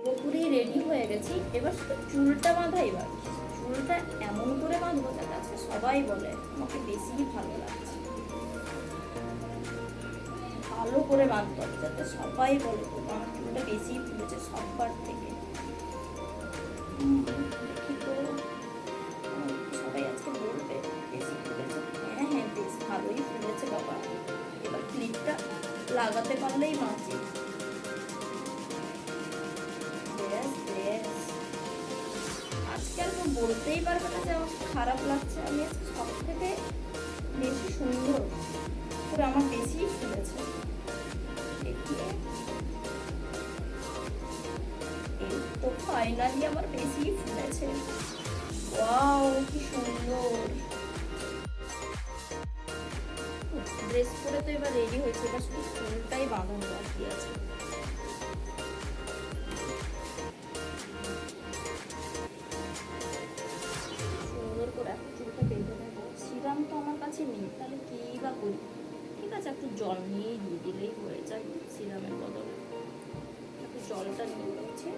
পুরোপুরি রেডি হয়ে গেছি, এবার শুধু চুলটা বাঁধাই বাকি। চুলটা এমন করে বাঁধবো যাতে আজকে সবাই বলে আমাকে বেশি ভালো লাগছে। ভালো করে বাঁধতে হবে যাতে সবাই বলে তো আমার চুলটা বেশি ফুলেছে সববার থেকে। দেখি তো সবাই আজকে বলবে বেশি ফুলেছে। হ্যাঁ হ্যাঁ, বেশ ভালোই ফুলেছে বাবা। এবার ক্লিপটা লাগাতে পারলেই বাঁচি। ব্যাস ব্যাস, আজকে আর কেউ বলতেই পারবে না যে আমার খারাপ লাগছে। আমি আজকে সব থেকে বেশি সুন্দর করে আমার বেশি ফুলেছে। দেখিয়ে এই তো ফাইনালি আমার বেশি ফুলেছে। ওয়াও কি সুন্দর। ড্রেস পরে তো এবার রেডি হয়েছে, এবার শুধু চুলটাই বাঁধানো বাকি আছে। সুন্দর করে একটু চুলটা বেঁধে নেবো। সিরাম তো আমার কাছে নেই, তাহলে কি বা করি। ঠিক আছে, একটু জল নিয়েই দিয়ে দিলেই হয়ে যায় সিরামের বদলে। একটু জলটা নিয়ে নিচ্ছে।